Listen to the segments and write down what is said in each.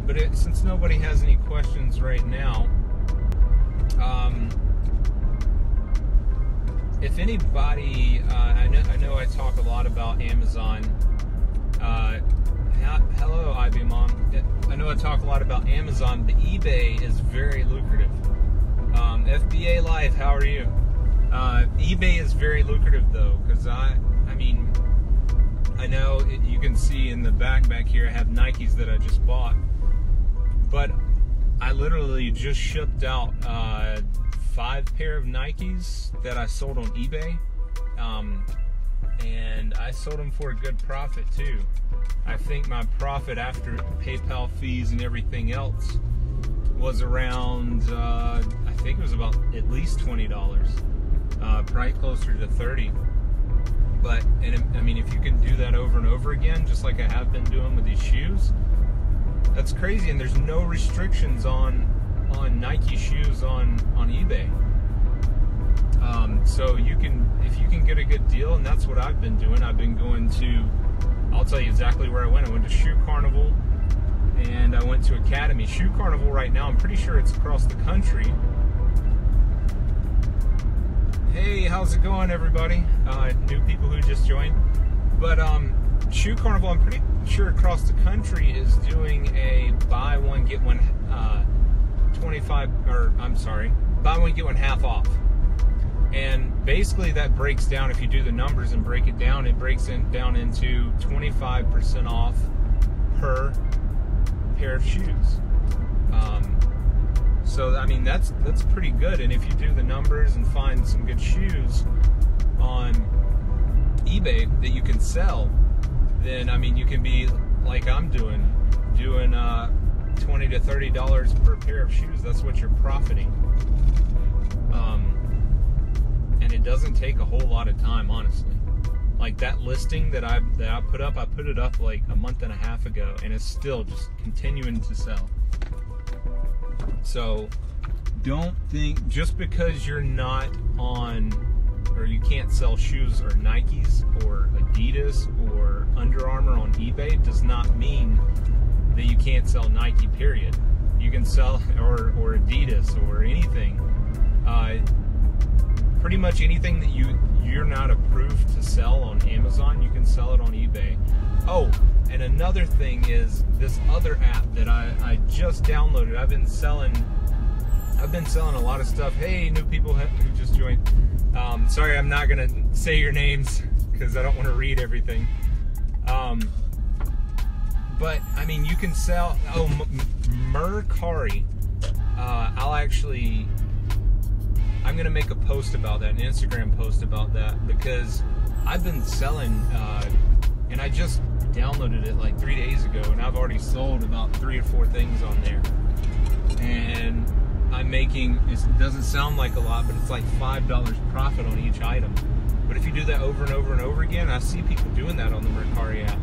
But since nobody has any questions right now, if anybody, I know I talk a lot about Amazon. Hello, Ivy Mom. I know I talk a lot about Amazon, but eBay is very lucrative. FBA Life, how are you? eBay is very lucrative though, because I mean, I know you can see in the back here, I have Nikes that I just bought, but I literally just shipped out 5 pair of Nikes that I sold on eBay, and I sold them for a good profit too. I think my profit after PayPal fees and everything else was around, I think it was about at least $20, probably closer to 30. But, I mean, if you can do that over and over again, just like I have been doing with these shoes, that's crazy. And there's no restrictions on Nike shoes on eBay. So you can, if you can get a good deal, and that's what I've been doing. I've been going to, I'll tell you exactly where I went. I went to Shoe Carnival, and I went to Academy. Shoe Carnival right now, I'm pretty sure it's across the country. Hey, how's it going, everybody? New people who just joined. But Shoe Carnival, I'm pretty sure across the country is doing a buy one get one buy one get one half off. And basically that breaks down, if you do the numbers and break it down, it breaks down into 25% off per pair of shoes. So I mean that's pretty good. And if you do the numbers and find some good shoes on eBay that you can sell, then I mean you can be like I'm doing $20 to $30 per pair of shoes. That's what you're profiting. And it doesn't take a whole lot of time, honestly. Like that listing that I put up, I put it up like a month and a half ago, and it's still just continuing to sell. So don't think just because you're not on, or you can't sell shoes or Nikes or Adidas or Under Armour on eBay does not mean that you can't sell Nike, period. You can sell, or Adidas or anything. Pretty much anything that you're not approved to sell on Amazon, you can sell it on eBay. Oh, and another thing is this other app that I just downloaded. I've been selling a lot of stuff. Hey, new people who just joined. Sorry, I'm not gonna say your names because I don't want to read everything. But I mean, you can sell. Oh, Mercari. I'm gonna make a post about that, an Instagram post about that, because I've been selling, and I just downloaded it like 3 days ago, and I've already sold about 3 or 4 things on there. And I'm making, it doesn't sound like a lot, but it's like $5 profit on each item. But if you do that over and over and over again, I see people doing that on the Mercari app.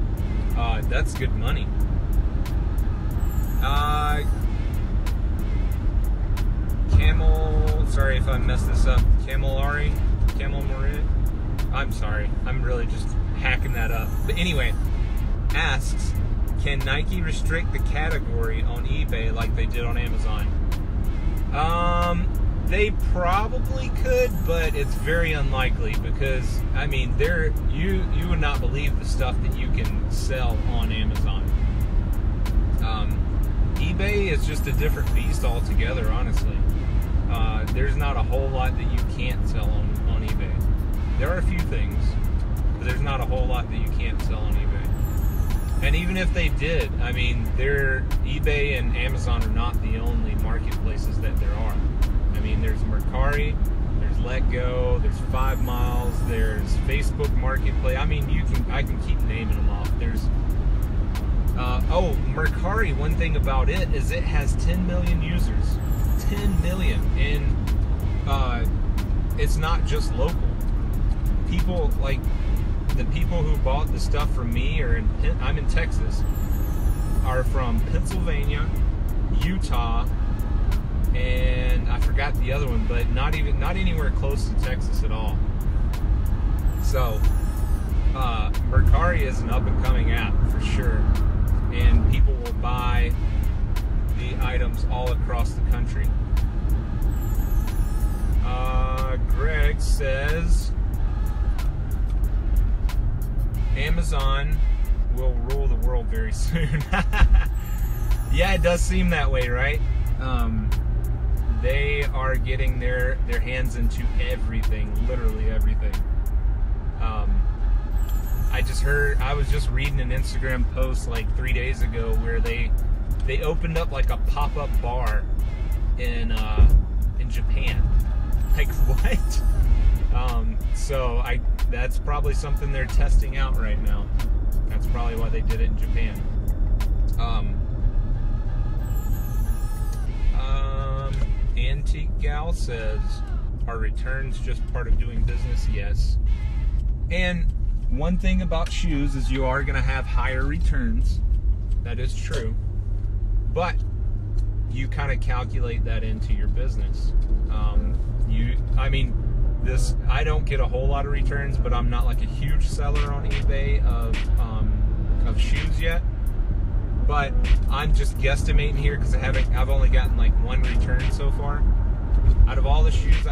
That's good money. Camel, sorry if I messed this up. Camel Marin. I'm sorry. I'm really just hacking that up. But anyway, asks, can Nike restrict the category on eBay like they did on Amazon? They probably could, but it's very unlikely because I mean, you would not believe the stuff that you can sell on Amazon. eBay is just a different beast altogether, honestly. There's not a whole lot that you can't sell on eBay. There are a few things, but there's not a whole lot that you can't sell on eBay. And even if they did, I mean, eBay and Amazon are not the only marketplaces that there are. I mean, there's Mercari, there's LetGo, there's 5 Miles, there's Facebook Marketplace. I mean, I can keep naming them off. There's oh, Mercari, one thing about it is it has 10 million users. 10 million. And it's not just local. People, like, the people who bought the stuff from me I'm in Texas, are from Pennsylvania, Utah, and I forgot the other one, but not anywhere close to Texas at all. So Mercari is an up and coming app for sure, and people will buy all across the country. Greg says Amazon will rule the world very soon. Yeah, it does seem that way, right? They are getting their hands into everything, literally everything. I was just reading an Instagram post like 3 days ago where they opened up like a pop-up bar in Japan. Like, what? So that's probably something they're testing out right now. That's probably why they did it in Japan. Antique Gal says, are returns just part of doing business? Yes. And one thing about shoes is you are going to have higher returns. That is true. But you kind of calculate that into your business. I don't get a whole lot of returns, but I'm not like a huge seller on eBay of shoes yet. But I'm just guesstimating here because I've only gotten like one return so far. Out of all the shoes,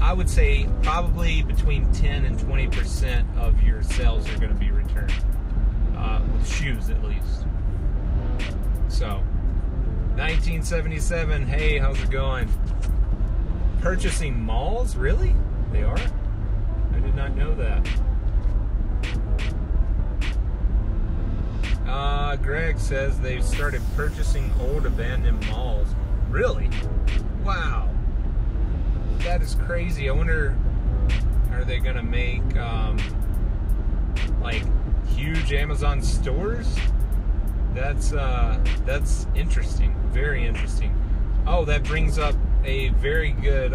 I would say probably between 10 and 20% of your sales are going to be returned, with shoes at least. So, 1977, hey, how's it going? Purchasing malls? Really? They are? I did not know that. Greg says they've started purchasing old abandoned malls. Really? Wow. That is crazy. I wonder, are they gonna make like huge Amazon stores? That's interesting. Very interesting. Oh, that brings up a very good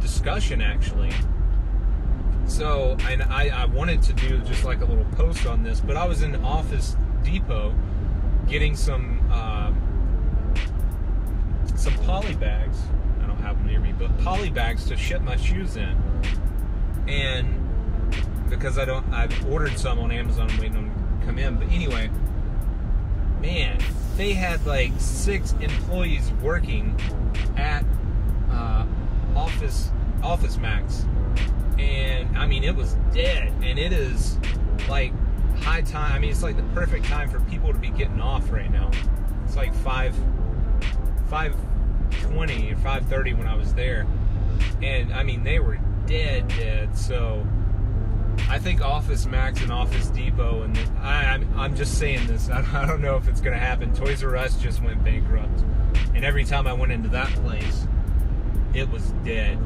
discussion, actually. So, and I wanted to do just like a little post on this, but I was in Office Depot getting some poly bags. I don't have them near me, but poly bags to ship my shoes in. And because I've ordered some on Amazon, waiting on them to come in. But anyway, man, they had like 6 employees working at Office Max. And I mean, it was dead, and it is like high time. I mean, it's like the perfect time for people to be getting off right now. It's like 5:20 or 5:30 when I was there, and I mean, they were dead. So I think Office Max and Office Depot, and I'm just saying this, I don't know if it's gonna happen. Toys R Us just went bankrupt, and every time I went into that place, it was dead.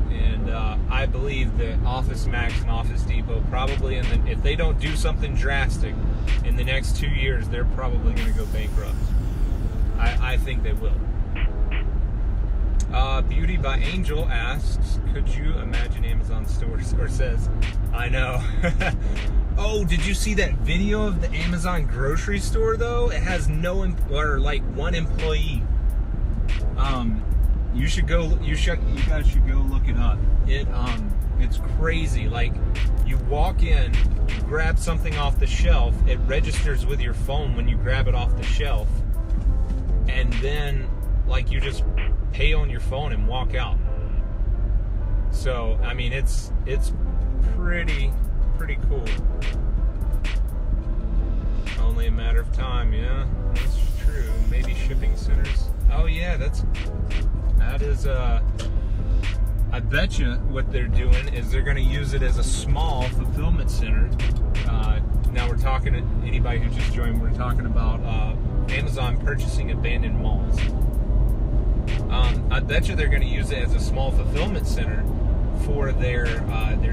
And I believe that Office Max and Office Depot probably, if they don't do something drastic in the next 2 years, they're probably going to go bankrupt. I think they will. Beauty by Angel asks, could you imagine Amazon stores? Or says, I know. Oh, did you see that video of the Amazon grocery store though? It has like one employee. You guys should go look it up. It's crazy. Like, you walk in, you grab something off the shelf, it registers with your phone when you grab it off the shelf, and then like you just pay on your phone and walk out. So I mean, it's pretty cool. Only a matter of time, yeah, that's true. Maybe shipping centers. Oh yeah, that is I bet you what they're doing is they're going to use it as a small fulfillment center. Now we're talking to anybody who just joined. We're talking about Amazon purchasing abandoned malls. I bet you they're going to use it as a small fulfillment center for their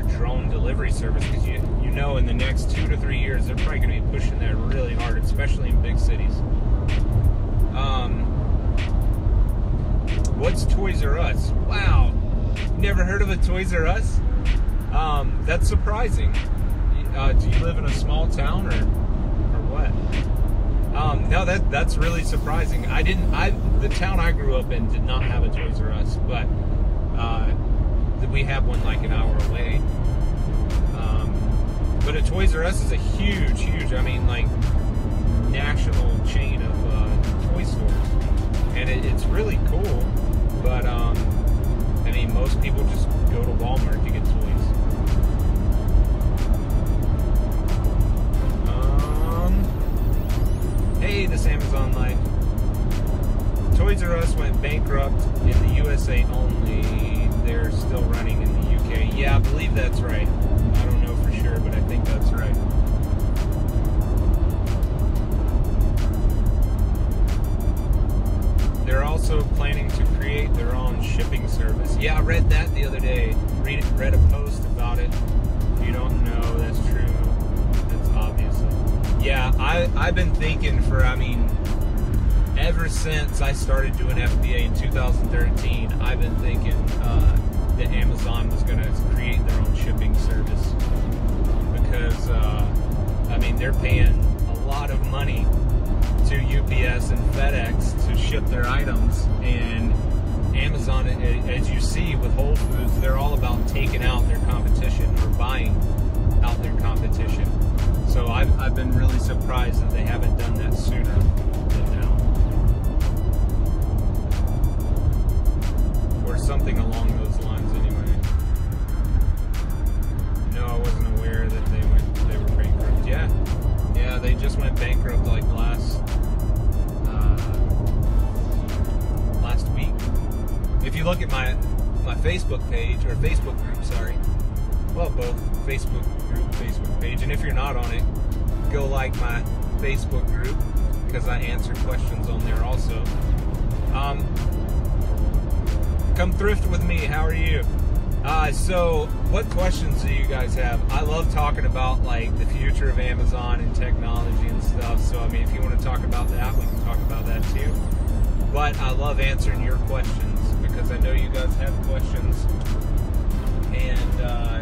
drone delivery service, because you know in the next 2 to 3 years they're probably going to be pushing that really hard, especially in big cities. What's Toys R Us? Wow, never heard of a Toys R Us? That's surprising. Do you live in a small town or what? No, that's really surprising. The town I grew up in did not have a Toys R Us, but we have one like an hour away. But a Toys R Us is a huge, I mean, like, national chain of toy stores. really cool, but I mean, most people just go to Walmart to get toys. Hey, this Amazon Life. Toys R Us went bankrupt in the USA only. They're still running in the UK. Yeah, I believe that's right. I don't know for sure, but I think that's right. They're also planning to create their own shipping service. Yeah, I read that the other day. Read a post about it. If you don't know, that's true. That's obviously. Yeah, I've been thinking for, I mean, ever since I started doing FBA in 2013, I've been thinking that Amazon was going to create their own shipping service. Because, I mean, they're paying a lot of money to UPS and FedEx to ship their items, and Amazon, as you see with Whole Foods, they're all about taking out their competition or buying out their competition. So I've been really surprised that they haven't done that sooner than now, or something along those lines. Anyway, no, I wasn't aware that they were bankrupt. Yeah, they just went bankrupt like last week. If you look at my Facebook page, or Facebook group, sorry. Well, both Facebook group, Facebook page, and if you're not on it, go like my Facebook group, because I answer questions on there also. Come thrift with me. How are you? So what questions do you guys have? I love talking about like the future of Amazon and technology and stuff. So I mean, if you want to talk about that, we can talk about that too. But I love answering your questions because I know you guys have questions, and I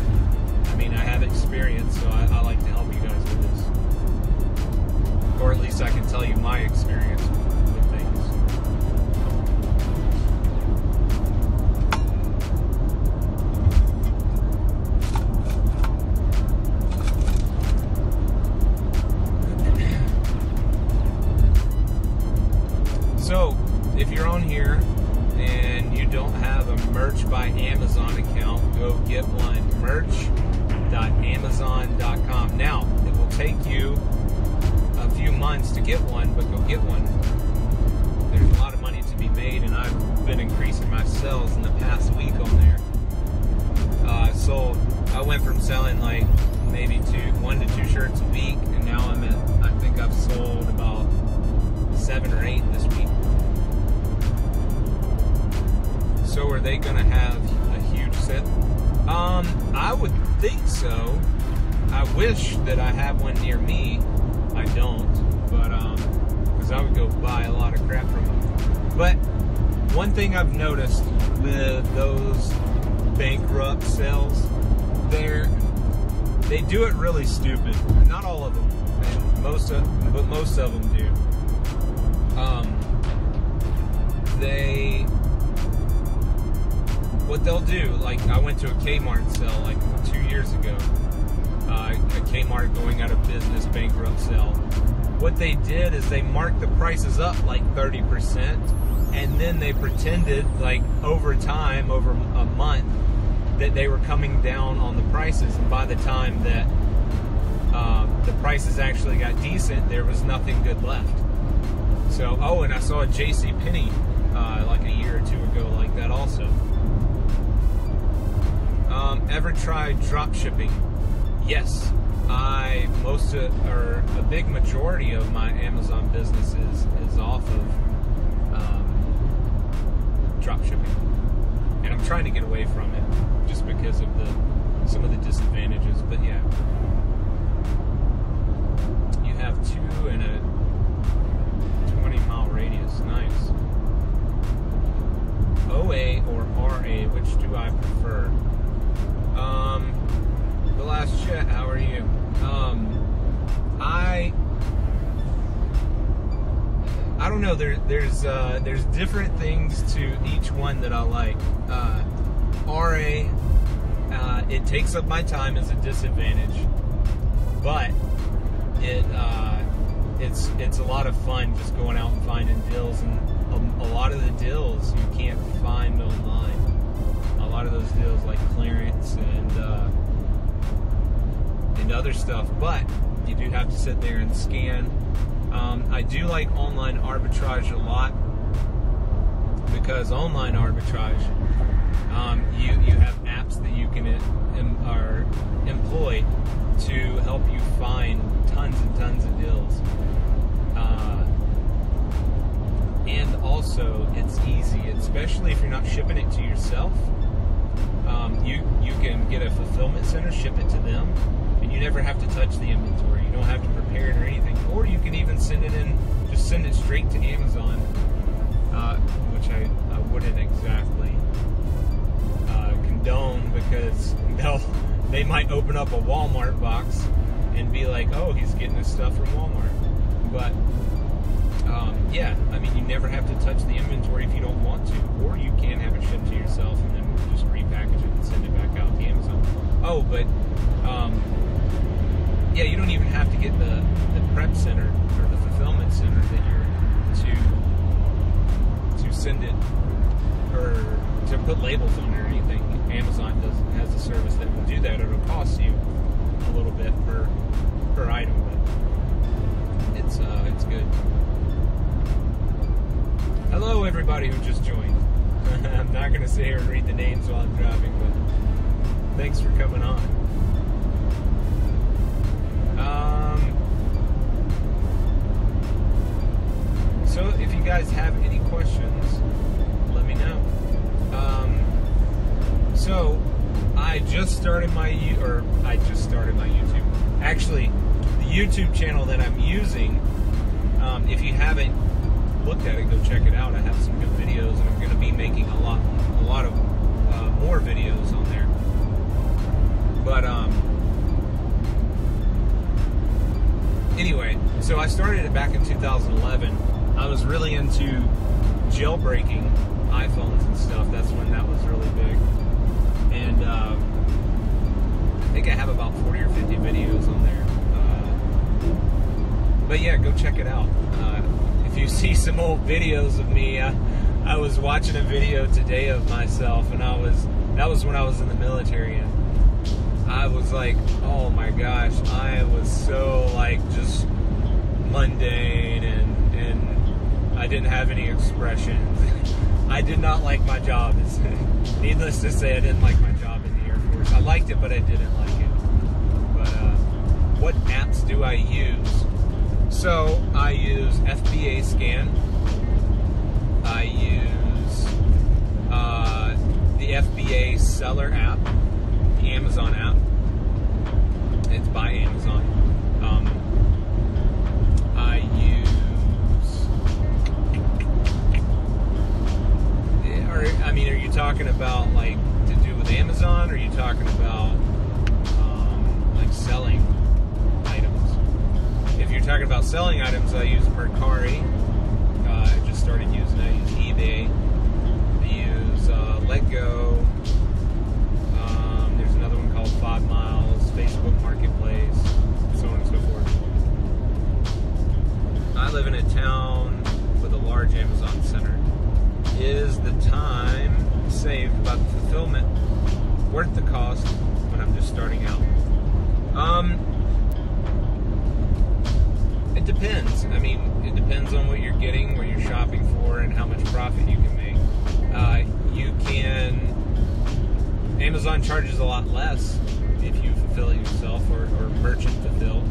mean, I have experience, so I like to help you guys with this, or at least I can tell you my experience with things. So, if you're on here and you don't have a Merch by Amazon account, go get one. Merch.amazon.com. Now, it will take you a few months to get one, but go get one. There's a lot of money to be made, and I've been increasing my sales in the past week on there. So I went from selling like maybe 1 to 2 shirts a week, and now I think I've sold about 7 or 8 this week. So are they going to have a huge sale? I would think so. I wish that I had one near me. I don't, but because I would go buy a lot of crap from them. But one thing I've noticed with those bankrupt sales, they do it really stupid. Not all of them, and most of them do. What they'll do, like I went to a Kmart sale like 2 years ago, a Kmart going out of business, bankrupt sale. What they did is they marked the prices up like 30%, and then they pretended like over time, over a month, that they were coming down on the prices, and by the time that the prices actually got decent, there was nothing good left. So, oh, and I saw a JCPenney like a year or 2 ago like that also. Ever tried drop shipping? Yes. A big majority of my Amazon business is off of drop shipping, and I'm trying to get away from it just because of some of the disadvantages. But yeah, you have 2 in a 20-mile radius. Nice. OA or RA, which do I prefer? The last chat, how are you? I don't know. There's different things to each one that I like. RA, it takes up my time as a disadvantage, but it's a lot of fun just going out and finding deals, and a lot of the deals you can't find online. A lot of those deals like clearance and other stuff, but you do have to sit there and scan. I do like online arbitrage a lot, because online arbitrage, you have apps that you can employ to help you find tons and tons of deals. And also, it's easy, especially if you're not shipping it to yourself. You can get a fulfillment center, ship it to them, and you never have to touch the inventory. You don't have to prepare it or anything. Or you can even send it in, just send it straight to Amazon, which I wouldn't exactly condone, because they might open up a Walmart box and be like, oh, he's getting his stuff from Walmart. But yeah, I mean, you never have to touch the inventory if you don't want to, or you can have it shipped to yourself and then just repackage it and send it back out to Amazon. Oh, but yeah, you don't even have to get the prep center or the fulfillment center that you're to send it, or to put labels on it or anything. Amazon has a service that will do that. It'll cost you a little bit per item, but it's good. Hello, everybody who just joined. I'm not going to sit here and read the names while I'm driving, but thanks for coming on. So if you guys have any questions, let me know. So I just started my YouTube. Actually, the YouTube channel that I'm using, if you haven't looked at it, go check it out. I have some good videos, and I'm going to be making a lot of more videos on there. But anyway, so I started it back in 2011. I was really into jailbreaking iPhones and stuff. That's when that was really big. And I think I have about 40 or 50 videos on there. But yeah, go check it out. If you see some old videos of me, I was watching a video today of myself, and that was when I was in the military, and I was like, oh my gosh, I was so like just mundane, and I didn't have any expressions. I did not like my job. Needless to say, I didn't like my job in the Air Force. I liked it, but I didn't like it. But what apps do I use? So I use FBA Scan. I use the FBA Seller app, the Amazon app. It's by Amazon. I use, are you talking about like to do with Amazon, or are you talking about like selling items? If you're talking about selling items, I use Mercari. I just started using it. I use eBay. I use Letgo. There's another one called 5 Miles, Facebook Marketplace, so on and so forth. I live in a town with a large Amazon center. Is the time saved by the fulfillment worth the cost when I'm just starting out? It depends. I mean, it depends on what you're getting, what you're shopping for, and how much profit you can make. Amazon charges a lot less if you fulfill it yourself, or merchant fulfill.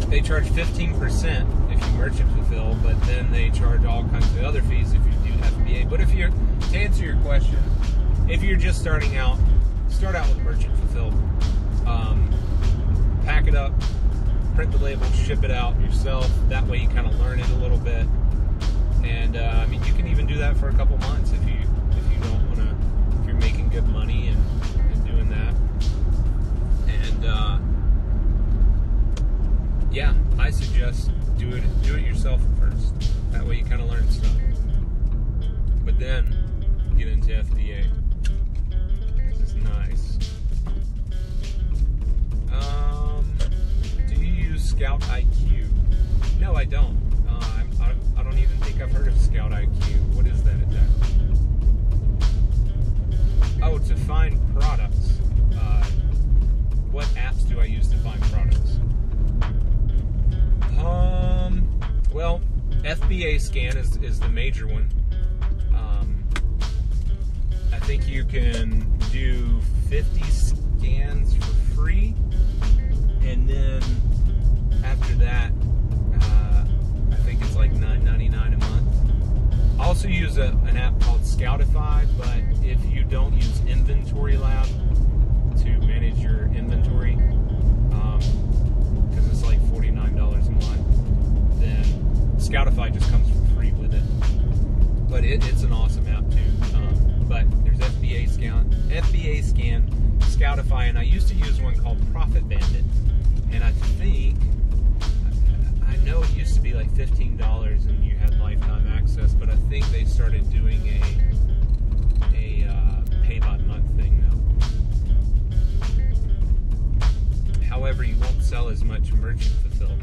They charge 15% if you merchant fulfill, but then they charge all kinds of other fees if you do FBA. But to answer your question, if you're just starting out, start out with merchant fulfill. Pack it up, print the label, ship it out yourself. That way you kind of learn it a little bit. And I mean, you can even do that for a couple months if you don't want to, if you're making good money and doing that. And yeah, I suggest do it yourself first. That way you kind of learn stuff. But then get into FBA. This is nice. Scout IQ. No, I don't. I don't even think I've heard of Scout IQ. What is that exactly? Oh, to find products. What apps do I use to find products? Well, FBA scan is the major one. I think you can do 50 scans for free, and then after that, I think it's like $9.99 a month. I also use an app called Scoutify, but if you don't use Inventory Lab to manage your inventory, because it's like $49 a month, then Scoutify just comes for free with it. But it's an awesome app too. But there's FBA Scan, Scoutify, and I used to use one called Profit Bandit, and I know it used to be like $15 and you had lifetime access, but I think they started doing a pay by month thing now. However, you won't sell as much merchant fulfilled.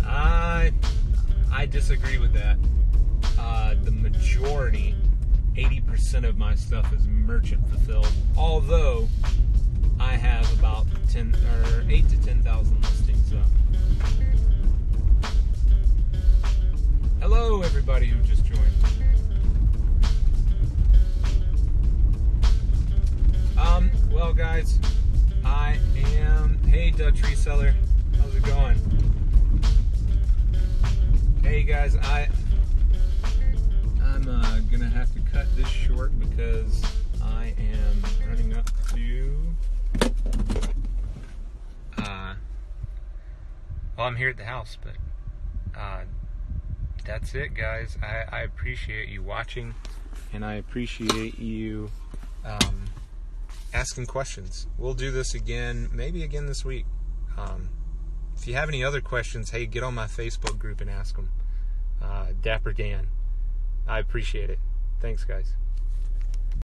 I disagree with that. The majority, 80% of my stuff is merchant fulfilled, although I have about 8 to 10,000 listings up. Hello, everybody who just joined. Well, guys, hey, Dutch Reseller, how's it going? Hey, guys, I'm gonna have to cut this short because I am running up to, well, I'm here at the house, but, that's it, guys. I appreciate you watching, and I appreciate you asking questions. We'll do this again, maybe again this week. If you have any other questions, hey, get on my Facebook group and ask them. Dapper Dan. I appreciate it. Thanks, guys.